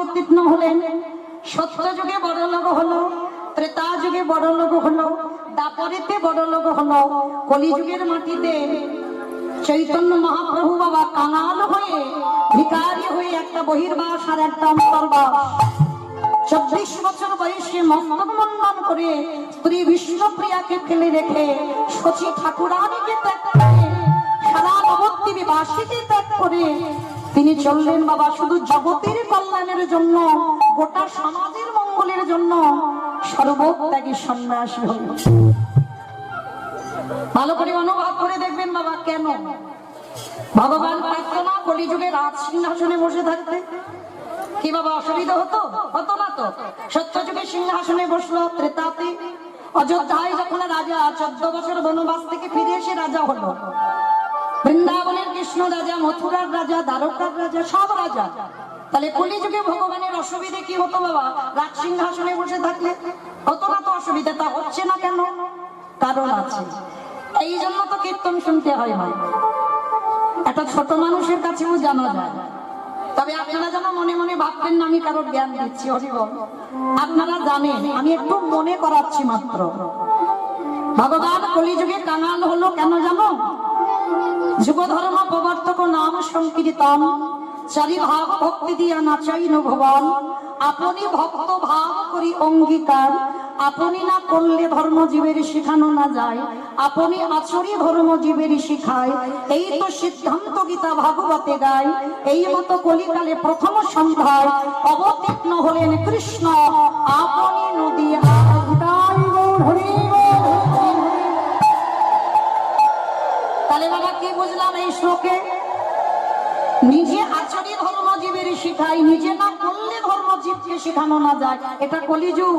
অবতীর্ণ হলেন। সত্য যুগে বড় লোক হলো, ত্রেতা যুগে বড় লোক হলো, দাপরেতে বড় লোক হলো, কলিযুগের মাটিতে চৈতন্য মহাপ্রভু বাবা কাঙাল হয়ে ভিখারি হয়ে একটা বহির্বাস আর একটা অন্তর্বাস। 24 বছর বয়সে মস্তক মন্ডন করে স্ত্রী বিষ্ণুপ্রিয়াকে ফেলে রেখে শচী ঠাকুরানীকে ত্যাগ করে সারা নবদ্বীপে বাসীকে ত্যাগ করে তিনি চললেন বাবা শুধু জগতের কল্যাণের জন্য, গোটা সমাজের মঙ্গলের জন্য সর্বত্যাগী সন্ন্যাসী হলেন। ভালো করে অনুভব করে দেখবেন বাবা, কেন ভগবান প্রার্থনা কলিযুগে রাজ সিংহাসনে বসে থাকতে কি বাবা অসুবিধা হতো? হতো না তো। সত্য যুগে সিংহাসনে বসলো, ত্রেতাতে অযোধ্যায় যখন রাজা 14 বছর বনবাস থেকে ফিরে এসে রাজা হলো, বৃন্দাবনের কৃষ্ণ রাজা, মথুরার রাজা, দ্বারকার রাজা, সব রাজা। তাহলে কলিযুগে ভগবানের অসুবিধে কি হতো বাবা? রাজ সিংহাসনে বসে থাকলে হতো না তো অসুবিধা। তা হচ্ছে না কেন? কারণ আছে। এই জন্য তো কীর্তন শুনতে হয় না, একটা ছোট মানুষের কাছেও জানা যায়। তবে আপনারা যেন মনে মনে ভাববেন না আমি কারোর জ্ঞান দিচ্ছি, হরিবল। আপনারা জানেন, আমি একটু মনে করাচ্ছি মাত্র। ভগবান কলিযুগে কাঙাল হলো কেন জানো? যুগ ধর্ম প্রবর্তক নাম সংকীর্তন, চারি ভাব ভক্তি দিয়া নাচাইন ভগবান। আপনি ভক্ত ভাব করি অঙ্গীকার, আপনি না করলে ধর্মজীবের শিখানো না যায়, আপনি আচরি ধর্মজীবের শিখায়। এই তো সিদ্ধান্ত গীতা ভাগবতে গায়। এই মতো কলিকালে প্রথম সন্ধ্যায় অবতীর্ণ হলেন কৃষ্ণ, আপনি নদী তাহলে বাবা কি বুঝলাম এই শ্লোকে? নিজে আচরি ধর্মজীবের শিখায়, নিজে না করলে ধর্মজীবকে শিখানো না যায়। এটা কলিযুগ।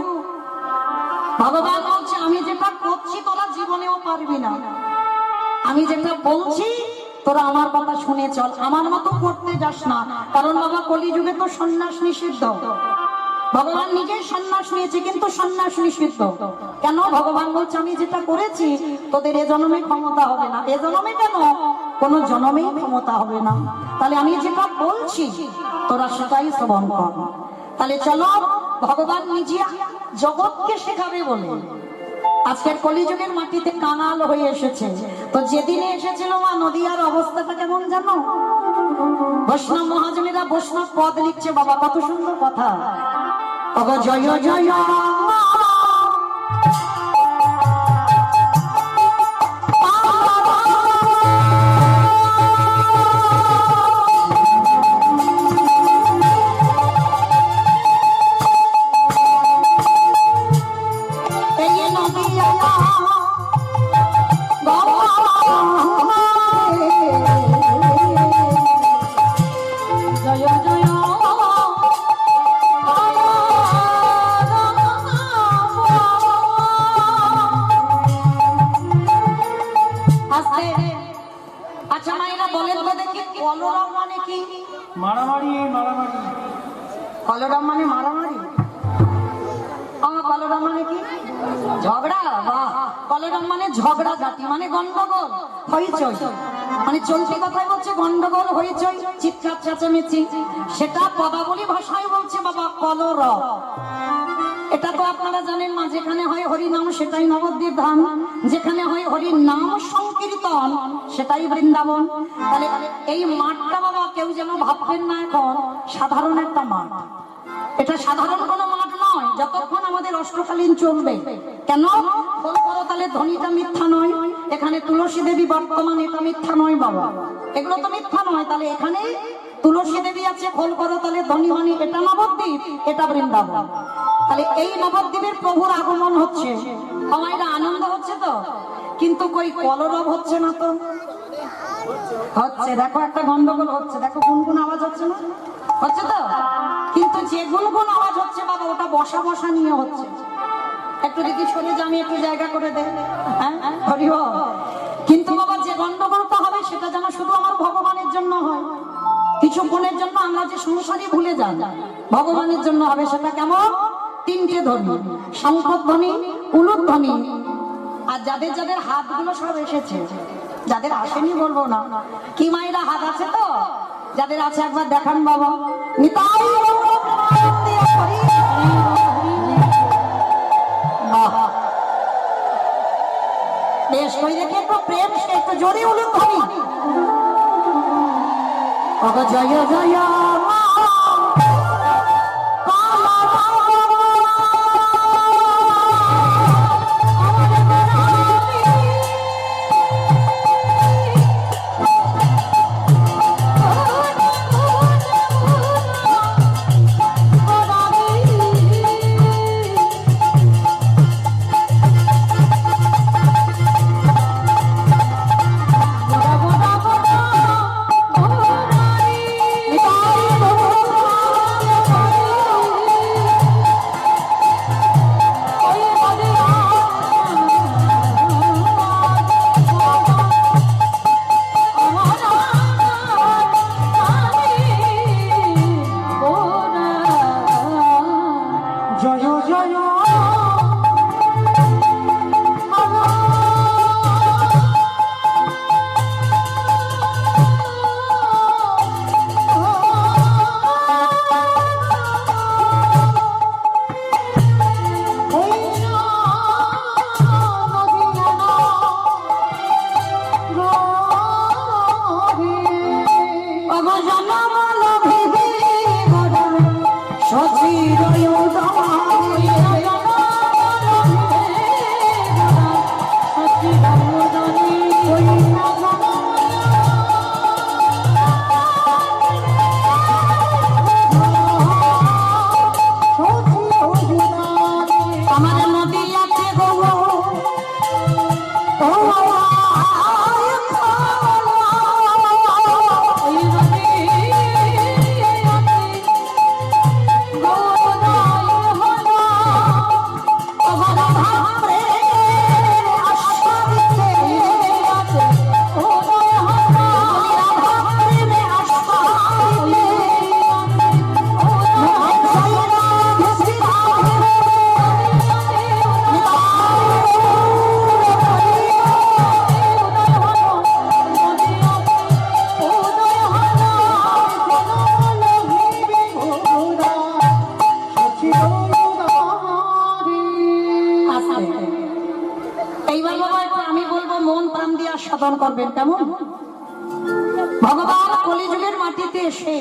ভগবান বলছে আমি যেটা করছি তোরা জীবনেও পারবি না, আমি যেটা বলছি তোরা আমার কথা শুনে চল, আমার মতো করতে যাস না। কারণ বাবা কলিযুগে তো সন্ন্যাস নিষিদ্ধ। ভগবান নিজেই সন্ন্যাস নিয়েছে, কিন্তু সন্ন্যাস নিষিদ্ধ কেন? ভগবান বলছে আমি যেটা করেছি তোদের এ জন্মে ক্ষমতা হবে না। এ জন্মে কেন? কোন জন্মেই ক্ষমতা হবে না। তাহলে আমি যেটা বলছি তোরা সেটাই শ্রবণ কর। তাহলে চলো, ভগবান নিজে জগৎকে শেখাবে বলে আজকের কলিযুগের মাটিতে কাঙাল হয়ে এসেছে। তো যেদিনে এসেছিল মা, নদিয়ার অবস্থাটা কেমন জানো? বৈষ্ণব মহাজনেরা বৈষ্ণব পদ লিখছে বাবা, কত সুন্দর কথা। জয় জয় কলরব মানে মারামারি। কলরব মানে কি? ঝগড়া। বাহ। কলরব মানে ঝগড়া জাতি, মানে গন্ডগোল, হইচই। মানে চলতি কথায় বলছে গন্ডগোল, হইচই, চিৎকার চেঁচামেচি। সেটা পদাবলী ভাষায় বলছে বাবা কলরব। এটা তো আপনারা জানেন মা, যেখানে হয় হরিনাম সেটাই নবদ্বীপ ধাম, যেখানে হয় হরির নাম সংকীর্তন সেটাই বৃন্দাবন। তাহলে এই মাঠটা বাবা কেউ যেন ভাববেন না এখন সাধারণ একটা মাঠ। এটা সাধারণ কোনো মাঠ নয়, যতক্ষণ আমাদের অষ্টকালীন চলবে। কেন? তাহলে ধ্বনিটা মিথ্যা নয়, এখানে তুলসী দেবী বর্তমান, এটা মিথ্যা নয় বাবা, এগুলো তো মিথ্যা নয়। তাহলে এখানে তুলসী দেবী আছে, খোল করো তাহলে ধ্বনি, মানে এটা নবদ্বীপ, এটা বৃন্দাবন। তাহলে এই নবদ্বীপের প্রভুর আগমন হচ্ছে, আমার এটা আনন্দ হচ্ছে তো, কিন্তু কই কলরব হচ্ছে না তো? হচ্ছে। দেখো একটা গন্ডগোল হচ্ছে, দেখো গুনগুন আওয়াজ হচ্ছে না? হচ্ছে তো। কিন্তু যে গুনগুন আওয়াজ হচ্ছে বাবা ওটা বসা বসা নিয়ে হচ্ছে। একটু দেখি সরে যা, আমি একটু জায়গা করে দে। হ্যাঁ হরিব। কিন্তু বাবা যে গন্ডগোলটা হবে সেটা যেন শুধু আমার ভগবানের জন্য হয়। কিছুক্ষণের জন্য আমরা যে সংসারই ভুলে যাই, ভগবানের জন্য হবে। সেটা কেমন? 3টে ধ্বনি, শঙ্খধ্বনি, উলুধ্বনি। আর যাদের যাদের হাতগুলো সব এসেছে, যাদের আসেনি বলবো না, কি মায়েরা হাত আছে তো? যাদের আছে একবার দেখান বাবা। নিতাই বেশ কই দেখে একটু প্রেম সে একটু জোরে উলুক ধরি জয় জয় মা করবেন কেমন ভগবান কলিযুগের মাটিতে এসে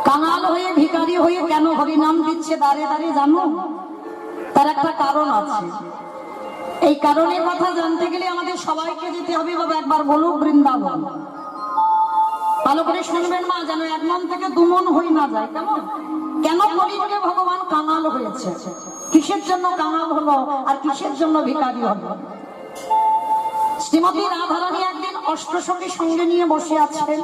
কাঙাল হয়ে ভিখারি হয়ে কেন হরি নাম দিচ্ছে দাঁড়ে দাঁড়িয়ে জানো তার একটা কারণ আছে এই কারণের কথা জানতে গেলে আমাদের সবাইকে যেতে হবে বাবা একবার বলুক বৃন্দাবন ভালো করে শুনবেন মা যেন এক মন থেকে দু মন হই না যায় কেমন কেন কলিযুগে ভগবান কাঙাল হয়েছে কিসের জন্য কাঙাল হলো আর কিসের জন্য ভিখারি হলো শ্রীমতী রাধারানী একদিন অষ্টসখী সঙ্গে নিয়ে বসে আছেন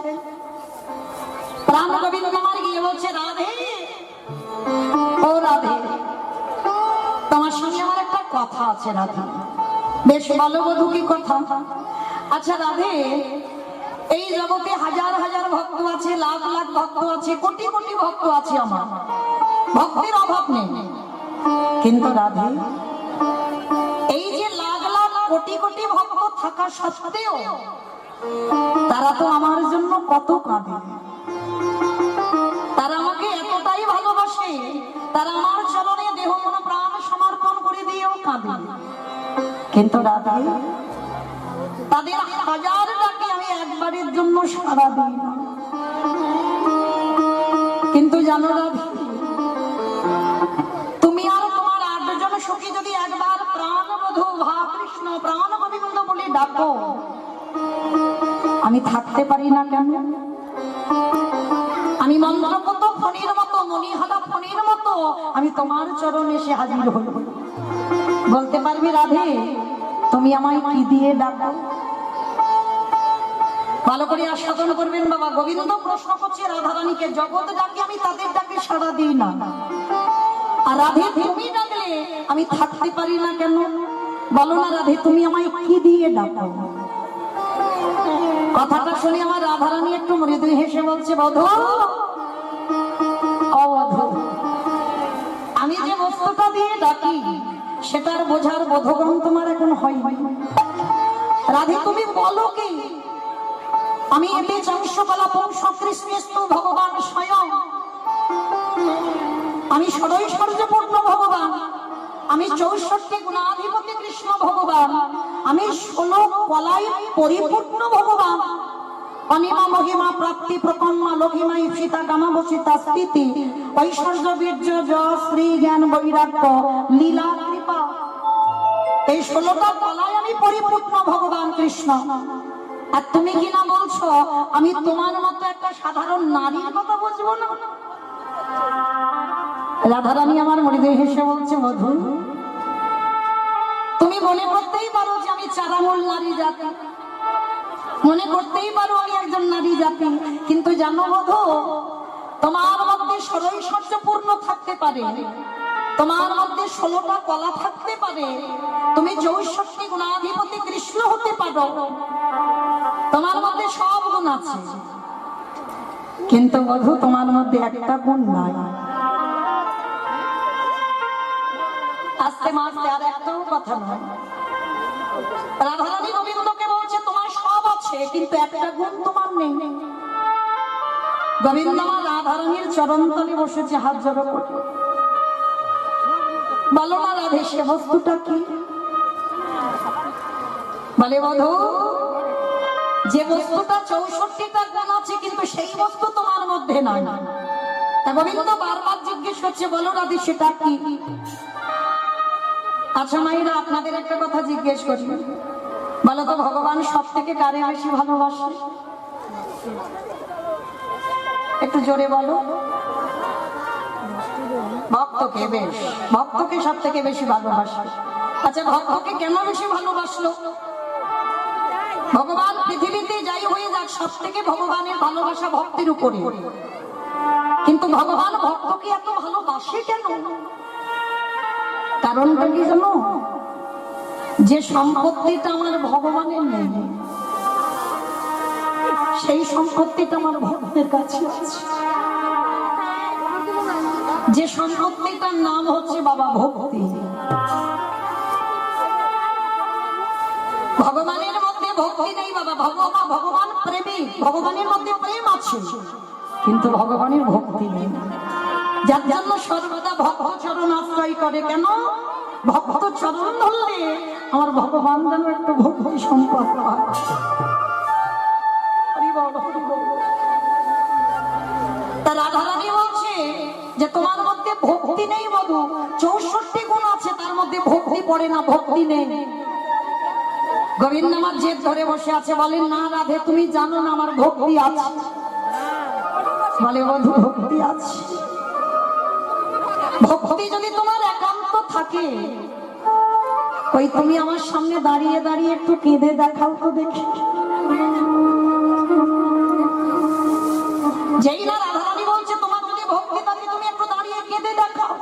প্রাণ গোবিন্দ কুমার গিয়ে বলছে রাধে ও রাধে তোমার সঙ্গে আমার একটা কথা আছে রাধা বেশ ভালো বধূ কি কথা আচ্ছা রাধে এই জগতে হাজার হাজার ভক্ত আছে লাখ লাখ ভক্ত আছে কোটি কোটি ভক্ত আছে আমার ভক্তির অভাব নেই কিন্তু রাধে এই যে লাখ লাখ কোটি কোটি ভক্ত থাকা সত্ত্বেও তারা তো আমার জন্য কত কাঁদে তারা আমাকে এতটাই ভালোবাসে তারা আমার চরণে দেহ মন প্রাণ সমর্পণ করে দিয়েও কাঁদে কিন্তু রাধে তাদের হাজার ডাকে আমি একবারের জন্য সাড়া দিই না কিন্তু জানো রাধে তুমি আর তোমার 8 জন সখী যদি একবার প্রাণবধূ ভা কৃষ্ণ প্রাণ গোবিন্দ বলে ডাকো আমি থাকতে পারি না কেন আমি মন্ত্রপত ফণির মতো মণিহারা ফণির মতো আমি তোমার চরণে এসে হাজির হই বলতে পারবি রাধে তুমি আমায় কি দিয়ে ডাকো ভালো করে আস্বাদন করবেন বাবা গোবিন্দ প্রশ্ন করছে রাধারানীকে জগৎ ডাকে আমি তাদের ডাকে সাড়া দিই না আর রাধে তুমি ডাকলে আমি থাকতে পারি না কেন বলো না রাধে তুমি আমায় কি দিয়ে ডাকো কথাটা শুনে আমার রাধারানী একটু মৃদু হেসে বলছে বধূ আমি যে বস্তুটা দিয়ে ডাকি সেটার বোঝার বোধগণ তোমার এখন হয়নি রাধে তুমি বলো কি আমি এতে চাংশকলা বংশ কৃষ্ণস্তু ভগবান স্বয়ং আমি ষড়ৈশ্বর্যপূর্ণ ভগবান, আমি 64 গুণাধিপতি কৃষ্ণ ভগবান, আমি 16 কলায় পরিপূর্ণ ভগবান। অনিমা মহিমা প্রাপ্তি প্রকম্মা লঘিমা ঈপ্সিতা কামাবসিতা স্থিতি ঐশ্বর্য বীর্য যশ শ্রী জ্ঞান বৈরাগ্য লীলা কৃপা, এই 16টা কলায় আমি পরিপূর্ণ ভগবান কৃষ্ণ। আর তুমি কি না বলছো আমি তোমার মতো একটা সাধারণ নারীর কথা বুঝবো না? রাধারানী আমার মৃদুর হেসে বলছে, মধু তুমি মনে করতেই পারো যে আমি চারামূল নারী জাতি, মনে করতেই পারো আমি একজন নারী জাতি, কিন্তু জানো মধু, তোমার মধ্যে ষড়ৈশ্বর্যপূর্ণ থাকতে পারে, তোমার মধ্যে 16টা কলা থাকতে পারে, তুমি 64 গুণাধিপতি কৃষ্ণ হতে পারো, তোমার মধ্যে সব গুণ আছে, কিন্তু মধু তোমার মধ্যে একটা গুণ নাই। আস্তে মাস্তে আর একটাও কথা নয়, রাধারানী গোবিন্দকে বলছে তোমার সব আছে কিন্তু একটা গুণ তোমার নেই। গোবিন্দ আমার রাধারানীর চরণতলে বসেছে হাত জড়ো করে, বলো না রাধে সে বস্তুটা কি? বলে বধূ, যে বস্তুটা 64টা গুণ আছে কিন্তু সেই বস্তু তোমার মধ্যে নয়। তা গোবিন্দ বারবার জিজ্ঞেস করছে, বলো রাধে সেটা কি? আচ্ছা মাইরা, আপনাদের একটা কথা জিজ্ঞেস করি, বলো তো ভগবান সব থেকে কারে বেশি ভালোবাসে? একটু জোরে বলো। ভক্তকে, বেশ, ভক্তকে সব থেকে বেশি ভালোবাসে। আচ্ছা ভক্তকে কেন বেশি ভালোবাসলো? ভগবান পৃথিবীতে যাই হয়ে যাক, সব থেকে ভগবানের ভালোবাসা ভক্তির উপরে, কিন্তু ভগবান ভক্তকে এত ভালোবাসে কেন? কারণটা কি জানো? যে সম্পত্তিটা আমার ভগবানের নেই, সেই সম্পত্তিটা আমার ভক্তের কাছে আছে। যে সম্পত্তিটার নাম হচ্ছে বাবা ভক্তি। ভগবানের মধ্যে ভক্তি নেই বাবা, ভগবান প্রেমী, ভগবানের মধ্যে প্রেম আছে কিন্তু ভগবানের ভক্তি নেই। যার জন্য সর্বদা ভক্ত চরণ আশ্রয় করে। কেন? ভক্ত চরণ ধরলে আমার ভগবান যেন একটু ভক্তি সম্পদ পায়। তার রাধারানী বলছে যে তোমার মধ্যে ভক্তি নেই বধূ, 64 গুণ আছে তার মধ্যে ভক্তি পড়ে না, ভক্তি নেই। গোবিন্দ আমার জেদ ধরে বসে আছে, বলেন না রাধে তুমি জানো না আমার ভক্তি আছে। বলে বধূ ভক্তি আছে। ভক্তি যদি তোমার একান্ত থাকে, ওই তুমি আমার সামনে দাঁড়িয়ে দাঁড়িয়ে একটু কেঁদে দেখাও তো দেখি। যেই না রাধারানী বলছে তোমার যদি ভক্তি থাকে তুমি একটু দাঁড়িয়ে কেঁদে দেখাও।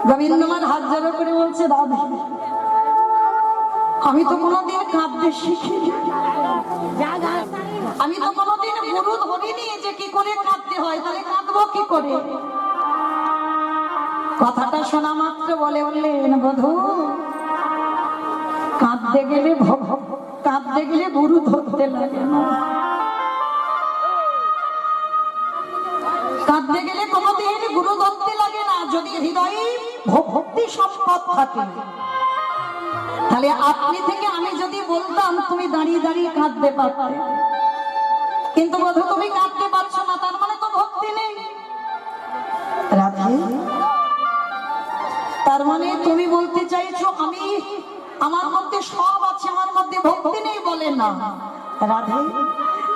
গোবিন্দ আমার হাত জড়ো করে বলছে, রাধা আমি তো কোনোদিন কাঁদতে শিখিনি, আমি তো কোনোদিন গুরু ধরিনি যে কি করে কাঁদতে হয়, তাহলে কাঁদবো কি করে? কথাটা শোনা মাত্র বলে উঠলেন, বধূ কাঁদতে গেলে গুরু ধরতে লাগে না, কাঁদতে গেলে কোনোদিন গুরু ধরতে লাগে না। যদি হৃদয়ে ভক্তি সম্পদ থাকে, তাহলে আপনি থেকে আমি যদি বলতাম তুমি দাঁড়িয়ে দাঁড়িয়ে কাঁদতে পারতে, কিন্তু বধূ তুমি কাঁদতে পারছো না, তার মানে তো ভক্তি নেই। রাধে, তার মানে তুমি বলতে চাইছো আমি আমার মধ্যে সব আছে, আমার মধ্যে ভক্তি নেই? বলে না রাধে,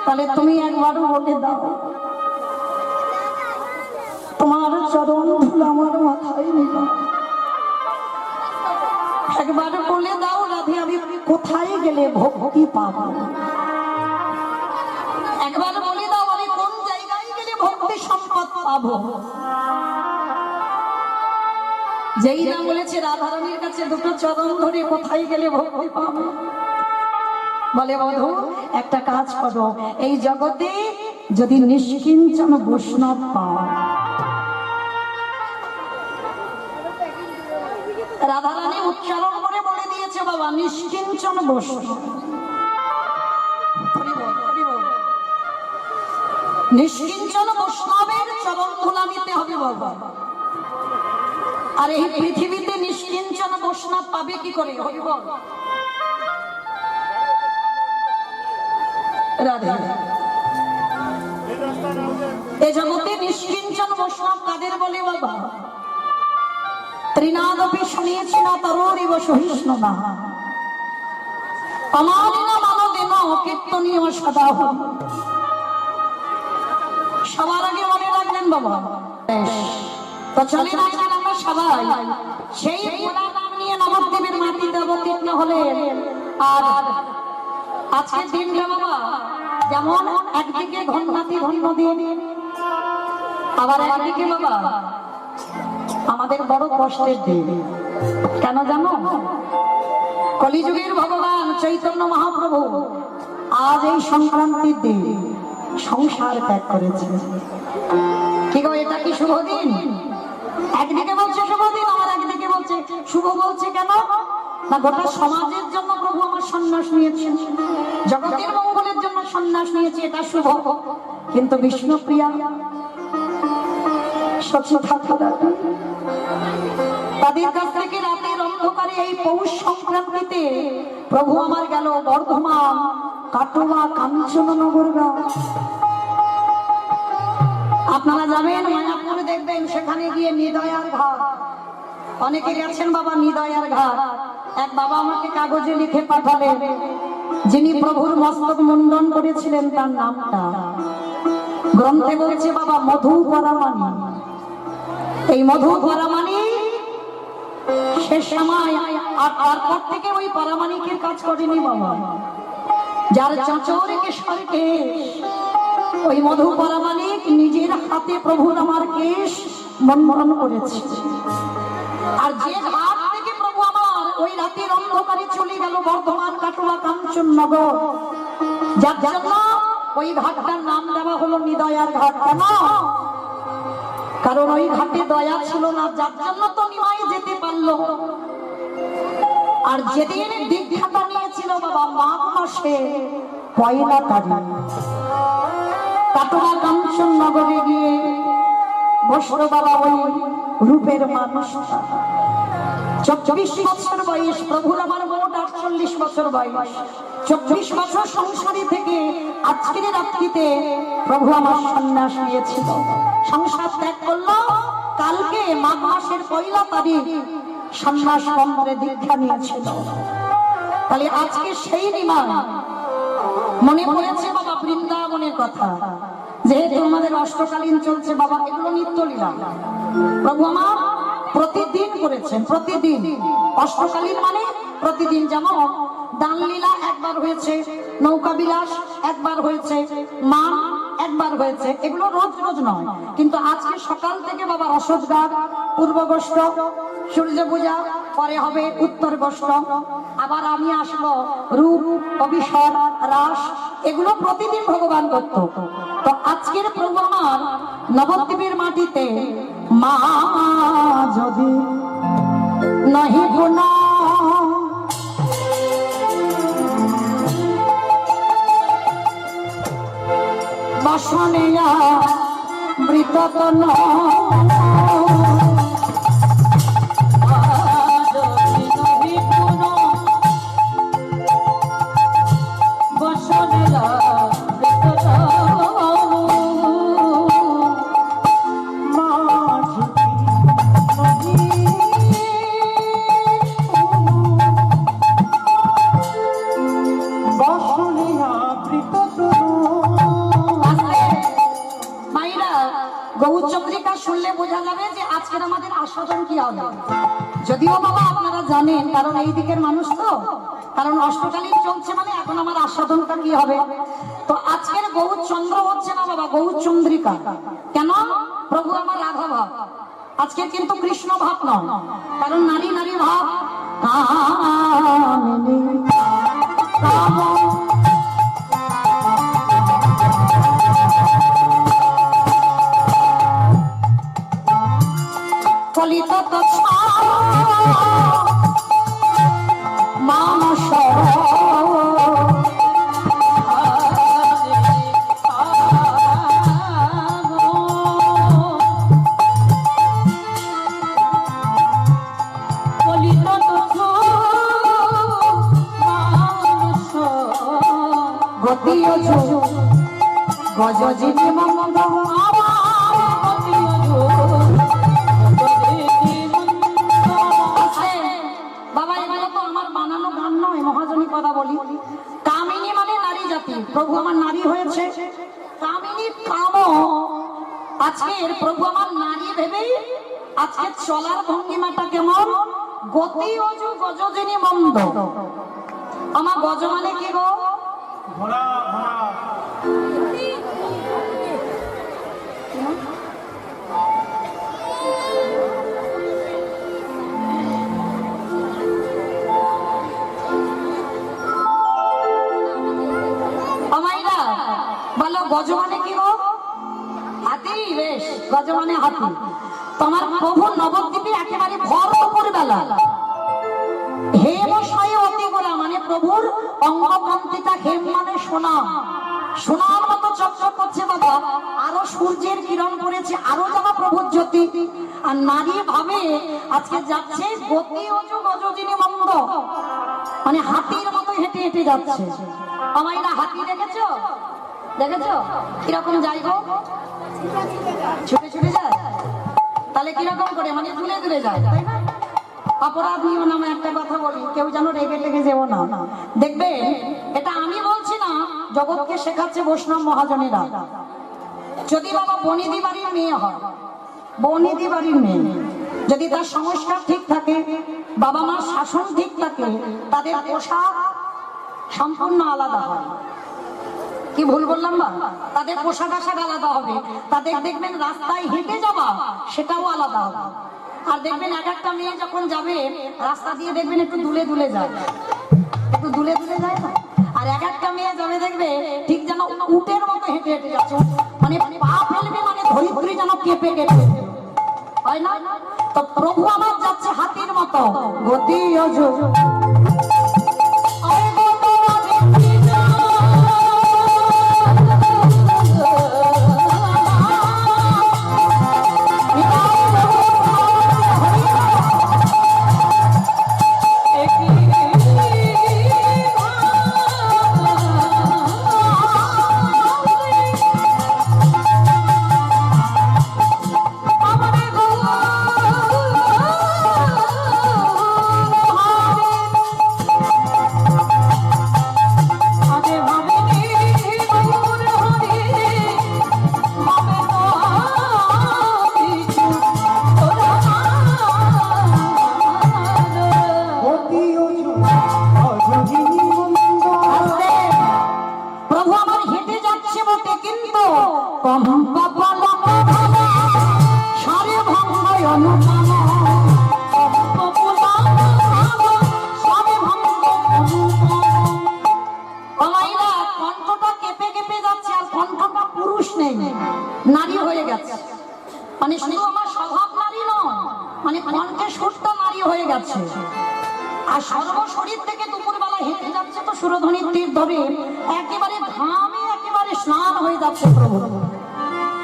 তাহলে তুমি একবারও বলে দাও, তোমার চরণ ধুল আমার মাথায় নিলাম, একবার বলে দাও রাধে আমি কোথায় গেলে ভক্তি পাবো? একবার বলে দাও আমি কোন জায়গায় গেলে ভক্তি সম্পদ পাবো? যেই না বলেছে রাধারানীর কাছে দুটো চরণ ধরে কোথায় গেলে ভক্তি পাবো, বলে বধূ একটা কাজ করো, এই জগতে যদি নিষ্কিঞ্চন বৈষ্ণব পাও, রাধারানী উচ্চারণ করে বলে দিয়েছে বাবা নিষ্কিঞ্চন বৈষ্ণব। নিষ্কিঞ্চন বৈষ্ণবের চরণ ধুলা নিতে হবে বাবা। আর এই পৃথিবীতে নিষ্কিঞ্চন বৈষ্ণব পাবে কি করে? হরিবল রাধে। এ জগতে নিষ্কিঞ্চন বৈষ্ণব কাদের বলে বাবা? ত্রিনাদপি শুনিয়েছি না তরোরিব সহিষ্ণু না অমানিন মানদিন কীর্তনীয় সদা। সবার আগে মনে রাখবেন বাবা। তো চলেন আজকে আমরা সবাই সেই ভোলা নাম নিয়ে নবদ্বীপের মাটিতে অবতীর্ণ হলেন। আর আজকের দিনটা বাবা যেমন একদিকে ধন্যাতি ধন্য দিন, আবার একদিকে বাবা আমাদের বড় কষ্টের দিন। কেন জানো? কলিযুগের ভগবান চৈতন্য মহাপ্রভু আজ এই সংক্রান্তির দিন সংসার ত্যাগ করেছে। কি গো, এটা কি শুভ দিন? একদিকে বলছে শুভ দিন, আমার একদিকে বলছে শুভ। বলছে কেন না, গোটা সমাজের জন্য প্রভু আমার সন্ন্যাস নিয়েছেন, জগতের মঙ্গলের জন্য সন্ন্যাস নিয়েছে, এটা শুভ। কিন্তু বিষ্ণুপ্রিয়া তাদের কাছ থেকে রাতের অন্ধকারে এই পৌষ সংক্রান্তিতে প্রভু আমার গেল বর্ধমান, কাটোয়া, কাঞ্চননগর গাঁও। আপনারা যাবেন মায়াপুর, দেখবেন সেখানে গিয়ে নিদয়ার ঘাট। অনেকে গেছেন বাবা নিদয়ার ঘাট। এক বাবা আমাকে কাগজে লিখে পাঠালেন, যিনি প্রভুর মস্তক মুন্ডন করেছিলেন তার নামটা গ্রন্থে বলছে বাবা মধু পরামানি। এই মধু পরামানি শেষ সময় আর তারপর থেকে ওই পরামানিকের কাজ করেনি বাবা। যার চাঁচরে সরকে ওই মধু পরামানিক নিজের হাতে প্রভুর আমার কেশ মন্ডন করেছে। আর যে ঘাট থেকে প্রভু আমার ওই রাতের অন্ধকারে চলে গেল বর্ধমান, কাটোয়া, কাঞ্চননগর, যার জন্য ওই ঘাটটার নাম দেওয়া হলো নিদয়ার ঘাট। কেন? কারণ ওই ঘাটে দয়া ছিল না, যার জন্য তো নিমাই যেতে পারলো। আর যেদিন দীক্ষাটা নিয়েছিল বাবা মাঘ মাসে 1 তারিখ, কাটোয়া কাঞ্চননগরে গিয়ে বসলো বাবা ওই রূপের মানুষটা। 24 বছর বয়স প্রভুর, আমার মোট 48 বছর বয়স। 24 বছর সংসারী থেকে আজকের রাত্রিতে প্রভু আমার সন্ন্যাস নিয়েছিল, সংসার ত্যাগ করলো। কালকে মাঘ মাসের 1 তারিখ সন্ন্যাস মন্ত্রে দীক্ষা নিয়েছিল। তাহলে আজকে সেই নিমান মনে পড়েছে বাবা বৃন্দাবনের কথা। যেহেতু আমাদের অষ্টকালীন চলছে বাবা, এগুলো নিত্য লীলা প্রভু আমার প্রতিদিন করেছেন, প্রতিদিন। অষ্টকালীন মানে প্রতিদিন। যেমন দান লীলা একবার হয়েছে, নৌকা বিলাস একবার হয়েছে, মান একবার হয়েছে, এগুলো রোজ রোজ নয়। কিন্তু আজকে সকাল থেকে বাবা রসদগার, পূর্ব গোষ্ঠ, সূর্য পূজা, পরে হবে উত্তর গোষ্ঠ, আবার আমি আসবো রূপ, অভিষেক, রাস, এগুলো প্রতিদিন ভগবান করত। তো আজকের প্রভু আমার নবদ্বীপের মাটিতে মা যদি নহি গুণ বসনে মৃত যদিও বাবা আপনারা জানেন, কারণ এই দিকের মানুষ তো, কারণ অষ্টকালীন চলছে মানে এখন আমার আস্বাদনটা কি হবে। তো আজকের গৌরচন্দ্র হচ্ছে না বাবা, গৌরচন্দ্রিকা। কেন? প্রভু আমার রাধা ভাব, আজকে কিন্তু কৃষ্ণ ভাব নয়, কারণ নারী নারী ভাব। কলিত মানস গজজিনী মন্দ বাবা, এগুলো তো আমার বানানো গান নয়, মহাজনী কথা বলি। কামিনী মানে নারী জাতি, প্রভু আমার নারী হয়েছে। কামিনী কাম, আজকের প্রভু আমার নারী ভেবেই আজকে চলার ভঙ্গিমাটা কেমন, গতি অজু গজজিনী মন্দ। আমার গজ মানে কি গো? ঘোড়া ঘোড়া আমাইরা বলো গজ মানে কি গো? হাতি। বেশ, গজ মানে হাতি। তোমার প্রভু নবদ্বীপে একেবারে ভর দুপুর বেলা হেমশয়ে অতি গোলা, মানে প্রভুর অঙ্গকান্তিটা, হেম মানে সোনা, সোনার মতো চকচক করছে বাবা। আরো সূর্যের কিরণ পড়েছে, আরো যাবা প্রভুর জ্যোতি। আর নারী ভাবে আজকে যাচ্ছে গতি অজু গজজিনী মন্দ, মানে হাতির মতো হেঁটে হেঁটে যাচ্ছে। আমাইরা হাতি দেখেছো? দেখেছো কিরকম যাই গো? ছুটে ছুটে যায়। তাহলে কিরকম করে, মানে তুলে তুলে যায়, তাই না? অপরাধ নিও না, একটা কথা বলি, কেউ যেন রেগে লেগে যেও না। দেখবে, এটা আমি বলছি না, জগৎকে শেখাচ্ছে বৈষ্ণব মহাজনেরা। যদি বাবা বনিদি বাড়ির মেয়ে হয়, বনিদি বাড়ির মেয়ে যদি তার সংস্কার ঠিক থাকে, বাবা মার শাসন ঠিক থাকে, তাদের পোশাক সম্পূর্ণ আলাদা হয়। কি ভুল বললাম বা? তাদের পোশাক আশাক আলাদা হবে, তাদের দেখবেন রাস্তায় হেঁটে যাওয়া সেটাও আলাদা হবে। আর দেখবেন এক একটা মেয়ে যখন যাবে রাস্তা দিয়ে, দেখবেন একটু দুলে দুলে যায়, একটু দুলে দুলে যায় না? আর এক একটা মেয়ে যাবে দেখবে ঠিক যেন উটের মতো হেঁটে হেঁটে যাচ্ছে, মানে পা ফেলবে, মানে ধরিত্রী যেন কেঁপে কেঁপে, হয় না? তো প্রভু আমার যাচ্ছে হাতির মতো, গতি অজু নারী হয়ে গেছে, মানে শুধু আমার স্বভাব নারী নয়, মানে কণ্ঠে সুরটা নারী হয়ে গেছে। আর সর্বশরীর থেকে দুপুরবেলা হেঁটে যাচ্ছে তো সুরধ্বনির তীর ধরে, একেবারে ঘামে একেবারে স্নান হয়ে যাচ্ছে প্রভু।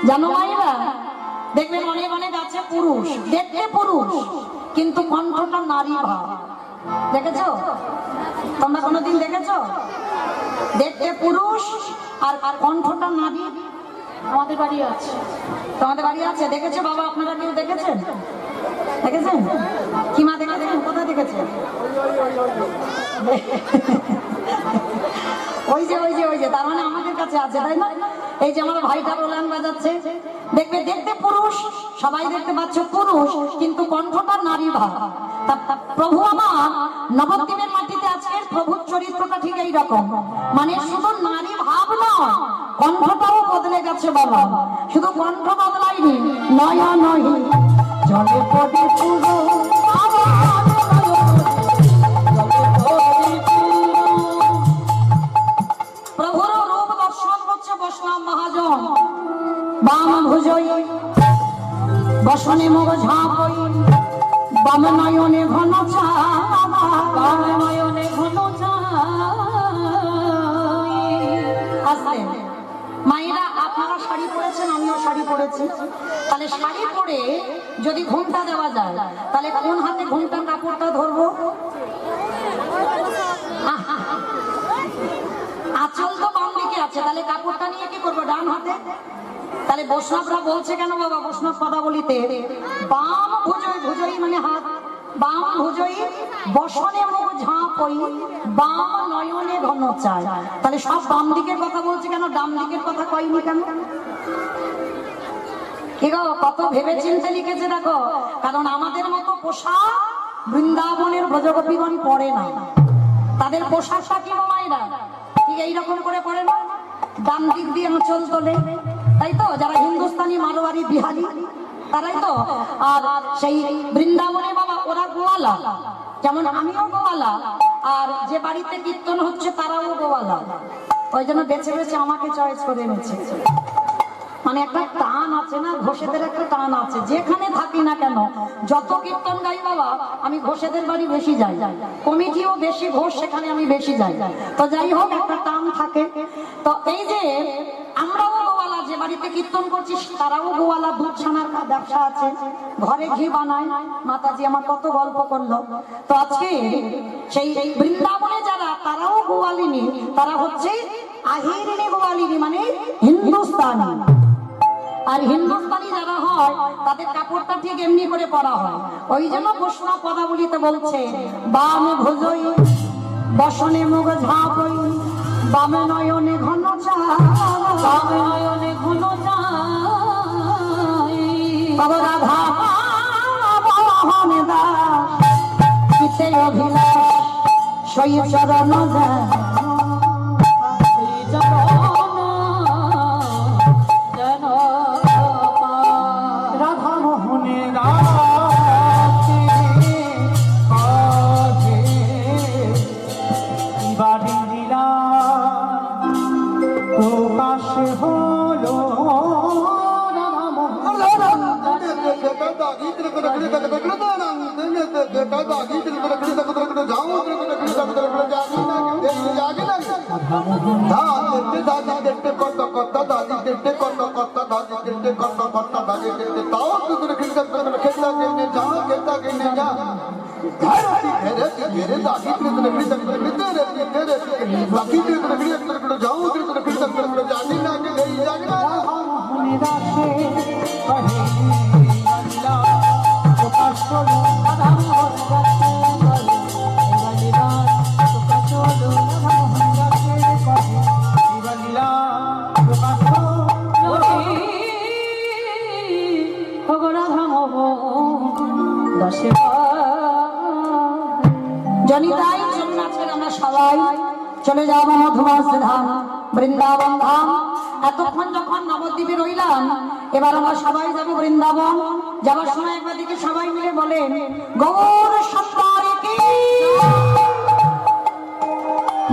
জানো মায়েরা, দেখবেন অনেক অনেক আছে পুরুষ, দেখতে পুরুষ কিন্তু কণ্ঠটা নারী ভাব। দেখেছো তোমরা কোনোদিন? দেখেছো? দেখতে পুরুষ আর কণ্ঠটা নারী। আমাদের বাড়ি আছে, তোমাদের বাড়ি আছে, দেখেছো বাবা? আপনারা কেউ দেখেছেন? দেখেছেন? কি মা দেখেছেন? কোথায় দেখেছেন? ওই যে ওই যে ওই যে, তার মানে আমাদের কাছে আছে, তাই না? এই যে আমার ভাইটা রোলান বাজাচ্ছে, দেখবে দেখতে পুরুষ, সবাই দেখতে পাচ্ছ পুরুষ, কিন্তু কণ্ঠটা নারী ভাব। প্রভু আমার নবদ্বীপের মাটিতে আজকের প্রভুর চরিত্রটা ঠিক এইরকম, মানে শুধু নারী ভাব নয়, কণ্ঠটাও বদলে গেছে বাবা। শুধু কণ্ঠ বদলায়নি, নয় নয় জলে পদে পুরো প্রভুর রূপ দর্শন করছে বৈষ্ণব মহাজন। বাম ভুজই বসনে মুখ ঝাঁপই, বাম নয়নে ঘন চা, বাম নয়নে ঘন চা। আসলে মায়েরা, আপনারা শাড়ি পরেছেন, আমিও শাড়ি পরেছি, তাহলে শাড়ি পরে যদি ঘুমটা দেওয়া যায়, তাহলে কোন হাতে ঘুমটার কাপড়টা ধরবো? আঁচল তো বাম দিকে আছে, তাহলে কাপড়টা নিয়ে কি করবো ডান হাতে? তাহলে বৈষ্ণবরা বলছে কেন বাবা বৈষ্ণব পদাবলিতে বাম ভুজই, ভুজই মানে হাত, বাম ভুজই বসনে মুখ ঝাঁপই বাম নয়নে ঘন চায়। তাহলে সব বাম দিকের কথা বলছে কেন, ডান দিকের কথা কয়নি কেন? কি গো কত ভেবে চিন্তে লিখেছে দেখো। কারণ আমাদের মতো পোশাক বৃন্দাবনের ব্রজগোপীগণ পরে না। তাদের পোশাকটা কি মায়েরা ঠিক এইরকম করে পরে না, ডান দিক দিয়ে আঁচল তোলে, তাই তো? যারা হিন্দুস্তানি মারোয়ারি বিহারি তারাই তো। আর সেই বৃন্দাবনে বাবা ওরা গোয়ালা, যেমন আমিও গোয়ালা, আর যে বাড়িতে কীর্তন হচ্ছে তারাও গোয়ালা। ওই জন্য বেছে বেছে আমাকে চয়েস করে এনেছে। মানে একটা টান আছে না, ঘোষেদের একটা টান আছে। যেখানে থাকি না কেন, যত কীর্তন গাই বাবা, আমি ঘোষেদের বাড়ি বেশি যাই, কমিটিও বেশি ঘোষ, সেখানে আমি বেশি যাই। তো যাই হোক, একটা টান থাকে। তো এই যে আমরাও গোয়ালা, যে বাড়িতে কীর্তন করছি তারাও গোয়ালা, দুধ ছানার ব্যবসা আছে, ঘরে ঘি বানায়। মাতাজি আমার কত গল্প করলো। তো আজকে সেই বৃন্দাবনে যারা, তারাও গোয়ালিনী, তারা হচ্ছে আহিরিনী গোয়ালিনী, মানে হিন্দুস্তানি। আর হিন্দুস্তানি যারা হয় তাদের কাপড়টা ঠিক এমনি করে পরা হয়। ওই জন্য বৈষ্ণব পদাবলিতে বলছে বাম ভুজই বসনে মুখ ঝাঁপই বামে নয়নে ঘন চায়, বামে নয়নে ঘন চায়। তব রাধা মোহন দাস চিতে অভিলাষ সই চরণ যায়, রাধা মোহনে রাধে কাজে বাড়ি লীলা প্রকাশ হলো। রাধা মোহন জনিতাই চলুন আজকে আমরা সবাই চলে যাবো মধুমাস ধাম, বৃন্দাবন ধাম। এতক্ষণ যখন নবদ্বীপে রইলাম, এবার আমরা সবাই যাবো বৃন্দাবন। যাওয়ার সময় একবার দিকে সবাই মিলে বলেন গৌর সুন্দর কি,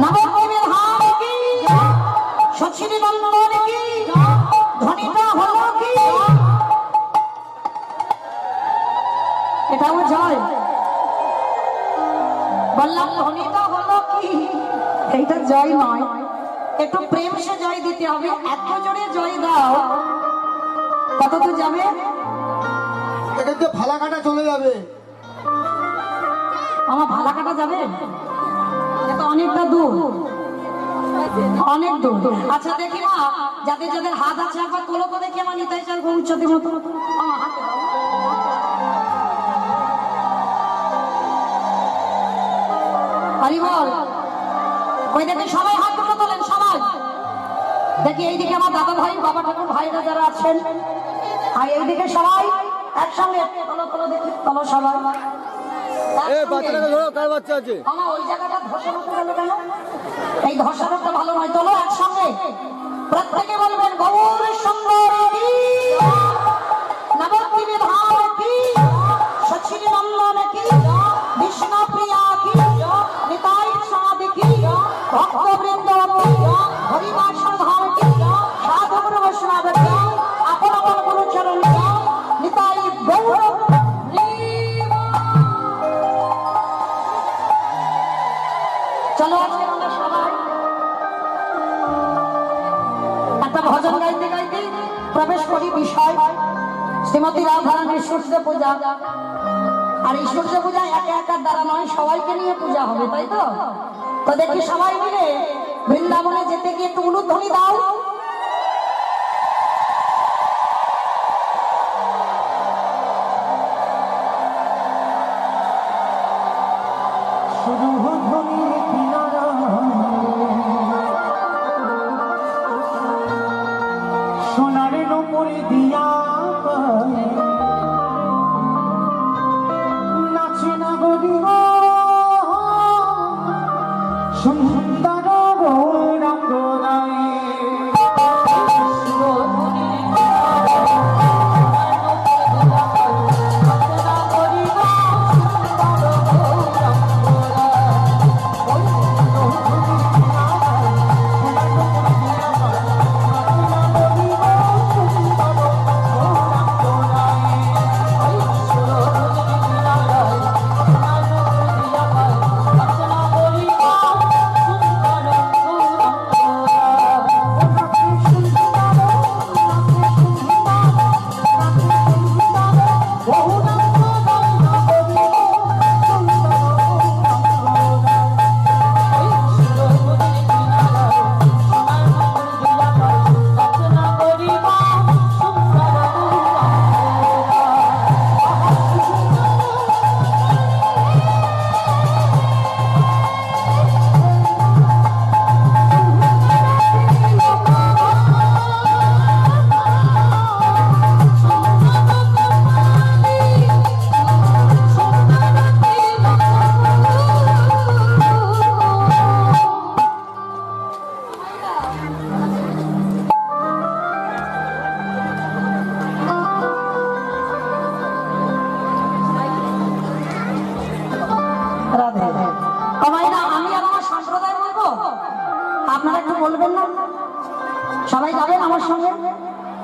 নবদ্বীপের ধাম কি, সচিনী নন্দন কি, ধ্বনিটা হলো কি? এটাও জয় বললাম, ধ্বনিটা হলো কি? এইটা জয় নয়, একটু প্রেম সে জয় দিতে হবে। এত জোরে জয় দাও, কত তো যাবে? এটা ফালাকাটা চলে যাবে। আমার ভালাকাটা যাবে, এটা অনেকটা দূর, অনেক দূর। আচ্ছা দেখি না, যাদের যাদের হাত আছে একবার তোলো তো দেখি। আমার নিতাই চাল গৌরচতি মতো আমার হাতে দাও। হরি বল। ওই দেখে সবাই হাত তুলে তোলেন, সবাই দেখি। এইদিকে আমার দাদা ভাই, বাবা ঠাকুর ভাইরা যারা আছেন, আর এইদিকে সবাই একসঙ্গে তোলো তোলো দেখি, তোলো সবাই। আমার ওই জায়গাটা ধসে মতো গেল কেন? এই ধসাটা ভালো নয়, তোলো একসঙ্গে। প্রত্যেকে বলবেন গৌর সুন্দর কি, নবদ্বীপের ধাম কি, সচিনী নন্দন কি, বিষ্ণু প্রিয়া কি, নিতাই সাধ কি, ভক্তবৃন্দ কি, হরিবাসর ধাম কি, সাধু গুরু বৈষ্ণব কি, আপন আপন গুরুচরণ কি, নিতাই গৌর। চলো আজকে আমরা সবাই একটা ভজন গাইতে গাইতে প্রবেশ করি বিষয় শ্রীমতী রাধারানীর সূর্য পূজা। আর এই সূর্য পূজা একা একার দ্বারা নয়, সবাইকে নিয়ে পূজা হবে, তাই তো? তো দেখি সবাই মিলে বৃন্দাবনে যেতে গিয়ে একটু উলুধ্বনি দাও। শুধু ধ্বনির কিনারা সোনার নূপুরে দিয়া নাচে না গরিব সুন্দর গৌরাঙ্গ গায়ে রাধে। আমাইরা আমি আর আমার সম্প্রদায় বলবো, আপনারা একটু বলবেন না? সবাই যাবেন আমার সঙ্গে?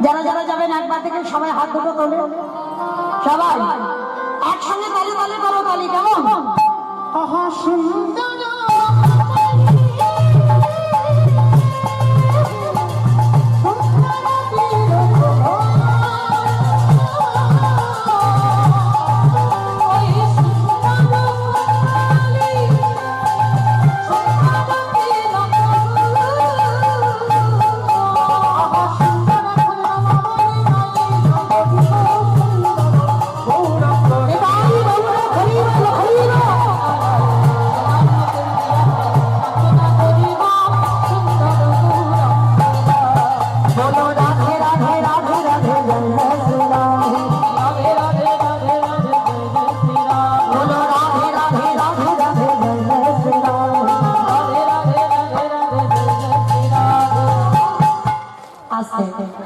যারা যারা যাবেন একবার থেকে সবাই হাত দুটো তোলে, সবাই একসঙ্গে তালে তালে করো, তালি কেমন? আহা সুন্দর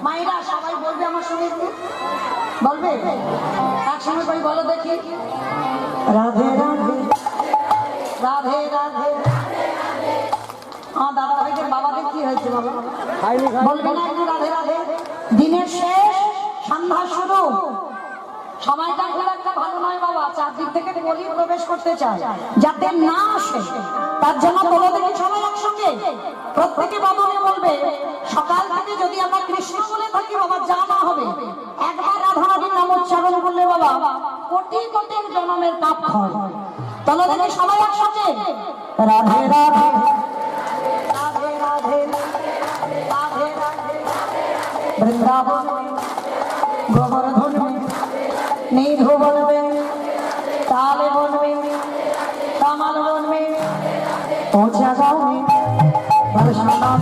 মায়েরা সবাই বলবে আমার সঙ্গে, একটু বলবে একসঙ্গে করে বলো দেখি, রাধে রাধে রাধে রাধে। আমার দাদা ভাইদের বাবাদের কি হয়েছে বাবা, বলবে না একটু রাধে রাধে? দিনের শেষ, সন্ধ্যা শুরু, সময়টা খুব একটা ভালো নয় বাবা। চারদিক থেকে বলি প্রবেশ করতে চায়, যাতে না আসে তার জন্য বলো দেখি সবাই একসঙ্গে প্রত্যেকে বাবাকে বলবে, সকাল থেকে যদি আমরা কৃষ্ণ বলে থাকি বাবা যা না হবে, একবার রাধা রাধীর নাম উচ্চারণ করলে বাবা কোটি কোটি জন্মের পাপ হয়। চলো দেখি সবাই একসঙ্গে, রাধে রাধে রাধে রাধে রাধে রাধে। বৃন্দাবন গোবর্ধন নিধু বলবে, তালে বলবে, কামাল বলবে, পৌঁছা যাবে বর্ষাবে,